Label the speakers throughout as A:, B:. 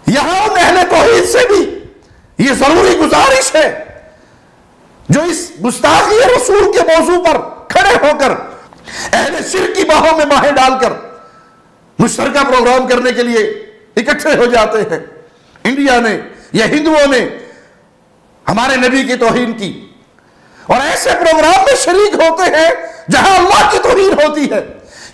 A: यहां उन अहले तौहीद से भी यह जरूरी गुजारिश है जो इस गुस्ताखी रसूल के मौजू पर खड़े होकर अहले शिर्क की बाहों में बाहें डालकर मुश्तरका प्रोग्राम करने के लिए इकट्ठे हो जाते हैं। इंडिया ने या हिंदुओं ने हमारे नबी की तौहीन की और ऐसे प्रोग्राम में शरीक होते हैं जहां अल्लाह की तौहीन होती है।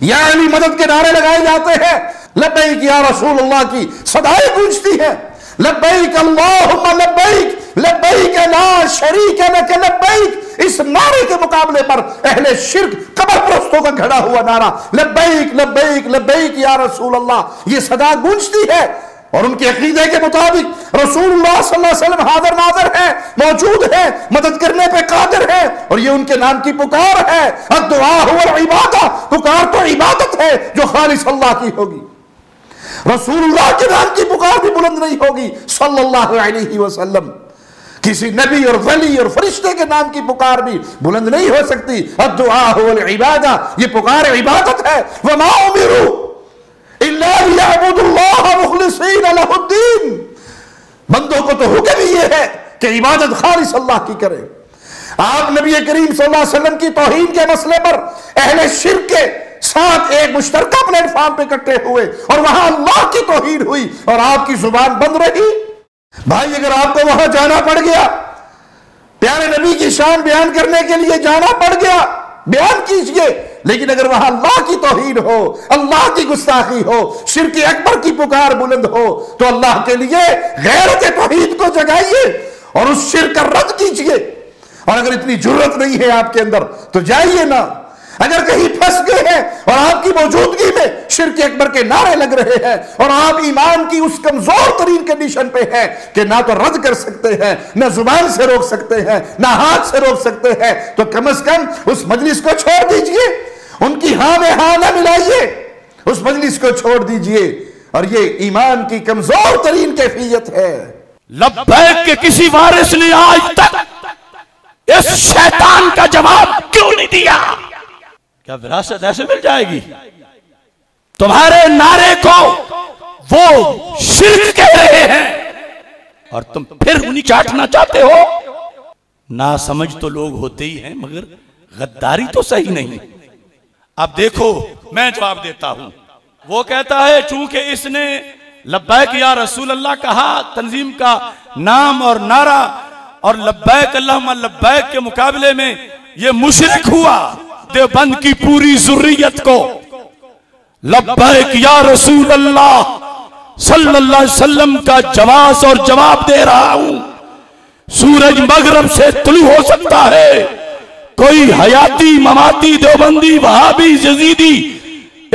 A: या अली मदद के नारे लगाए जाते हैं, लब्बैक या रसूल अल्लाह की सदाएं गूंजती है, लब्बैक अल्लाहुम्मा लब्बैक लब्बैक ला शरीक लक लब्बैक। इस नारे के मुकाबले पर अहले शिर्क कब्र परस्तों का घड़ा हुआ नारा लब्बैक लब्बैक लब्बैक या रसूल अल्लाह, ये सदा गूंजती है। और उनके अकीदे के मुताबिक रसूलुल्लाह सल्लल्लाहु अलैहि वसल्लम हाजिर नाज़िर है, मौजूद है, मदद करने पे कादिर है और ये उनके नाम की पुकार है। अद्दुआ हुवल इबादा, पुकार तो इबादत है जो खालिस अल्लाह की होगी। रसूलुल्लाह के नाम की पुकार भी बुलंद नहीं होगी सल्लल्लाहु अलैहि वसल्लम। किसी नबी और वली और फरिश्ते के नाम की पुकार भी बुलंद नहीं हो सकती। अद्दुआ हुवल इबादा, ये पुकार इबादत है। वमा उमिरू इल्ला लियअबुदुल्लाह मुखलिसीन लहुद्दीन, बंदों को तो हुक्म ही है कि इबादत खालिस अल्लाह की करें। आप नबी करीम सल्लल्लाहु अलैहि वसल्लम की तौहीन के मसले पर अहले शिर्क के साथ एक मुश्तरका प्लेटफॉर्म पे इकट्ठे हुए और वहां अल्लाह की तौहीन हुई और आपकी जुबान बंद रही। भाई अगर आपको वहां जाना पड़ गया, प्यारे नबी की शान बयान करने के लिए जाना पड़ गया, बयान कीजिए, लेकिन अगर वहां अल्लाह की तौहीन हो, अल्लाह की गुस्ताखी हो, शिर्क अकबर की पुकार बुलंद हो, तो अल्लाह के लिए गैरत तौहीद को जगाइए और उस शिर्क का रद्द कीजिए। और अगर इतनी जुर्रत नहीं है आपके अंदर तो जाइए ना। अगर कहीं फंस गए हैं और आपकी मौजूदगी में शिर्क अकबर के नारे लग रहे हैं और आप ईमान की उस कमजोर तरीन कंडीशन पे हैं कि ना तो रद्द कर सकते हैं, ना जुबान से रोक सकते हैं, ना हाथ से रोक सकते हैं, तो कम से कम उस मजलिस को छोड़ दीजिए, उनकी हां में हां ना मिलाइए, उस मजलिस को छोड़ दीजिए। और ये ईमान की कमजोर तरीन कैफियत है।
B: लब्बैक के किसी वारिस ने आज तक इस शैतान का जवाब क्यों नहीं दिया? क्या विरासत ऐसे मिल जाएगी? तुम्हारे नारे को वो शिर्क कह रहे हैं और तुम फिर उन्हीं चाटना चाहते हो। ना समझ तो लोग होते ही हैं, मगर गद्दारी तो सही नहीं। अब देखो, मैं जवाब देता हूं। वो कहता है चूंकि इसने लब्बैक या रसूल अल्लाह कहा, तंजीम का नाम और नारा, और लब्बैक अल्लाहुम्मा लब्बैक के मुकाबले में ये मुशरिक हुआ। देवबंद की पूरी जुर्रियत को लब्बैक या रसूल अल्लाह सल्लल्लाहु अलैहि वसल्लम का जवाब और जवाब दे रहा हूं। सूरज मगरब से तुलू हो सकता है, कोई हयाती ममाती देवबंदी वहाबी जजीदी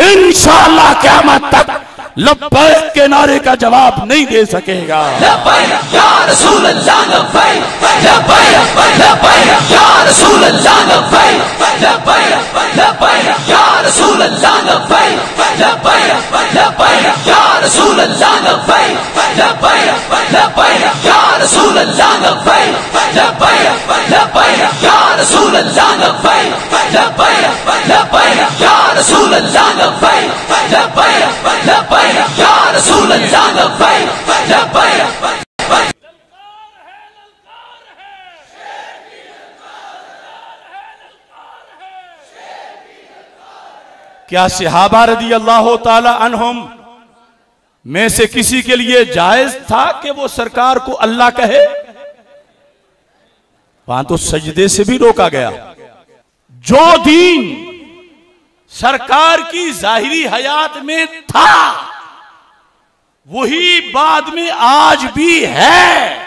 B: इंशाअल्लाह क़यामत तक लब्बैक के नारे का जवाब नहीं दे सकेगा।
C: लब्बैक या रसूल अल्लाह लब्बैक, लब्बैक लब्बैक या रसूल अल्लाह लब्बैक, लब्बैक लब्बैक या रसूल अल्लाह लब्बैक, लब्बैक लब्बैक या रसूल अल्लाह लब्बैक, लब्बैक लब्बैक या रसूल अल्लाह लब्बैक, लब्बैक लब्बैक या रसूल अल्लाह लब्बैक, लब्बैक लब्बैक या रसूल अल्लाह लब्बैक, लब्बैक लब्बैक या रसूल अल्लाह लब्बैक, लब्बैक।
B: क्या सहाबा रदी अल्लाह ताला अन्हुम में से किसी के लिए जायज था कि वो सरकार को अल्लाह कहे? वहां तो सजदे से भी रोका गया। जो दीन सरकार की जाहिरी हयात में था वही बाद में आज भी है।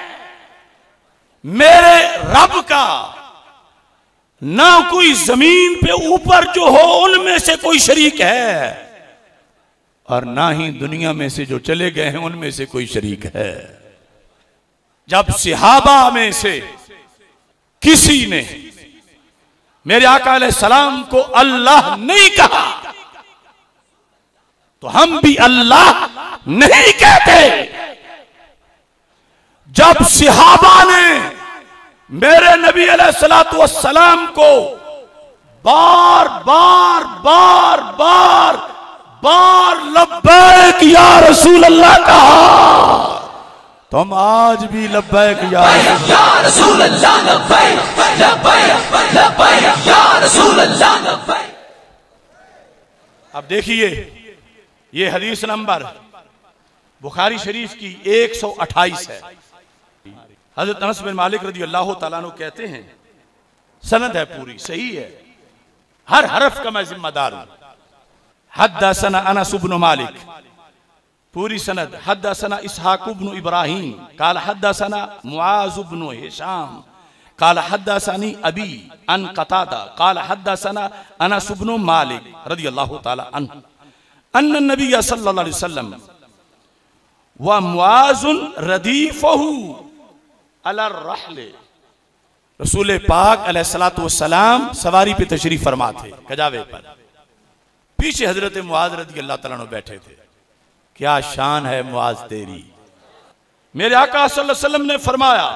B: मेरे रब का ना कोई जमीन पे ऊपर जो हो उनमें से कोई शरीक है और ना ही दुनिया में से जो चले गए हैं उनमें से कोई शरीक है। जब सहाबा में से किसी ने मेरे आका अलैहिस्सलाम को अल्लाह नहीं कहा तो हम भी अल्लाह नहीं कहते। जब सहाबा ने मेरे नबी अलैहिस्सलातु वस्सलाम को बार बार बार बार बार लब्बैक या रसूल अल्लाह कहा तुम आज भी लब्बैक या
C: रसूल अल्लाह लब्बैक लब्बैक लब्बैक या रसूल अल्लाह लब्बैक।
B: अब देखिए ये हदीस नंबर बुखारी शरीफ की 128 है। हजरत अनस बिन मालिक रदी अल्लाह तआला अन्हु कहते हैं, सनद है पूरी सही है, हर हरफ का मैं जिम्मेदार हूं। हद्दसना अनस इब्न मालिक, पूरी सनद। हद्दसना इसहाक इब्न इब्राहीम काल हद्दसना मुआज इब्न हिशाम काल हद्दसनी अबी अन कतादा काल हद्दसना अनस इब्न मालिक रदियल्लाहु ताला अन्हु अन्न नबी सल्लल्लाहु अलैहि वसल्लम व मुआजुन रदीफहु अला रहले। रसूल पाक अलैहिस्सलातु वस्सलाम सवारी पे तशरीफ फरमा थे, कजावे पर। पीछे हजरत मुआज रदी अल्लाह तआला अन्हु बैठे थे। क्या शान है मुआज तेरी। मेरे आका सल्लल्लाहु अलैहि वसल्लम ने फरमाया,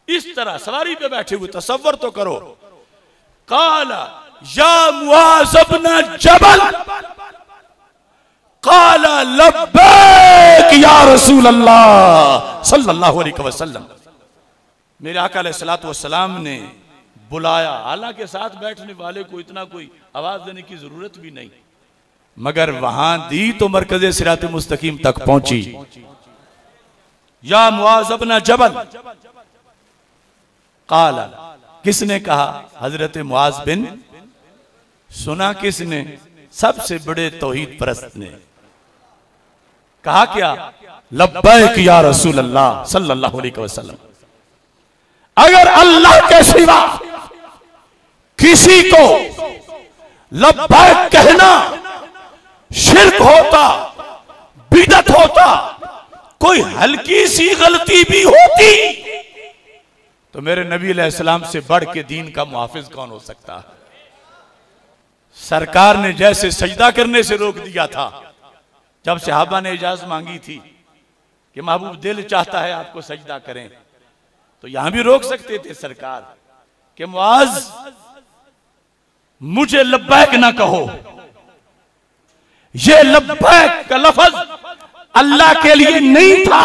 B: इस तरह सवारी पे बैठे हुए, तसव्वुर तो करो। काला या मुआज इब्न जबल काला लब्बैक या रसूल अल्लाह सल्लल्लाहु अलैहि वसल्लम। मेरे आका अलैहिस्सलातु वस्सलाम ने बुलाया, हालांकि साथ बैठने वाले को इतना कोई आवाज देने की जरूरत भी नहीं, मगर वहां दी तो मरकज़े सिरात मुस्तकीम तक पहुंची। या मुआज इब्न जबल काला, किसने कहा? हजरत मुआज बिन। सुना किसने? सबसे बड़े तौहीद परस्त ने। कहा क्या? लब्बैक या रसूल अल्लाह सल्लल्लाहु अलैहि वसल्लम। अगर अल्लाह के सिवा किसी को लब्बैक कहना शिर्क होता, बिदअत होता, कोई हल्की सी गलती भी होती, तो मेरे नबी अलैहिस्सलाम से बढ़ के दीन का मुहाफिज कौन हो सकता है। सरकार ने जैसे सजदा करने से रोक दिया था, जब सहाबा ने इजाजत मांगी थी कि महबूब दिल चाहता है आपको सजदा करें, तो यहां भी रोक सकते थे सरकार कि मुआज मुझे लब्बैक ना कहो। ये लब्बैक का लफ्ज अल्लाह के लिए नहीं था,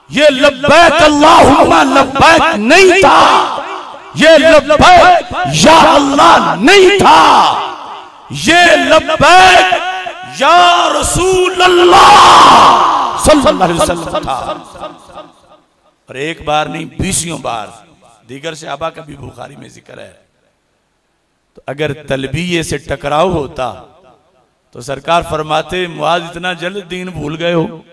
B: ये लब्बैक अल्लाहुम्मा लब्बैक नहीं था, ये लब्बैक या अल्लाह नहीं था, ये लब्बैक या रसूल अल्लाह सल्लल्लाहु अलैहि वसल्लम था। और एक बार नहीं, 20 बार। दीगर सहाबा का भी बुखारी में जिक्र है। तो अगर तलबिये से टकराव होता तो सरकार फरमाते, मुआज इतना जल्द दीन भूल गए हो।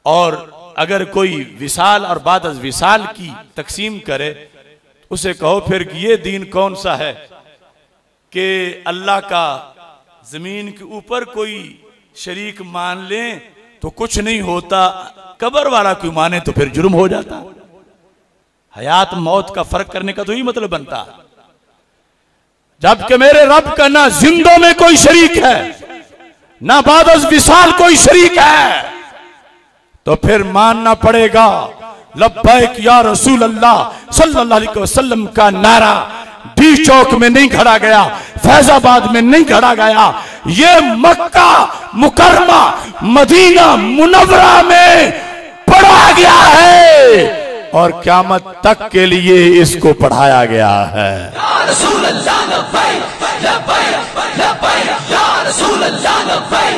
B: और अगर कोई विसाल और बाद अज विसाल की तकसीम करे, उसे कहो फिर ये दीन कौन सा है कि अल्लाह का जमीन के ऊपर कोई शरीक मान ले तो कुछ नहीं होता, कब्र वाला कोई माने तो फिर जुर्म हो जाता। हयात मौत का फर्क करने का तो ही मतलब बनता। जबकि मेरे रब का ना जिंदों में कोई शरीक है, ना बाद अज विसाल कोई शरीक है, तो फिर मानना पड़ेगा लब्बैक या रसूल अल्लाह सल्लल्लाहु अलैहि वसल्लम का नारा डी चौक में नहीं खड़ा गया, फैजाबाद में नहीं खड़ा गया, ये मक्का मुकर्रमा मदीना मुनव्वरा में पढ़ा गया है और क़यामत तक के लिए इसको पढ़ाया गया है।
C: या रसूल अल्लाह लब्बैक लब्बैक लब्बैक या रसूल अल्लाह लब्बैक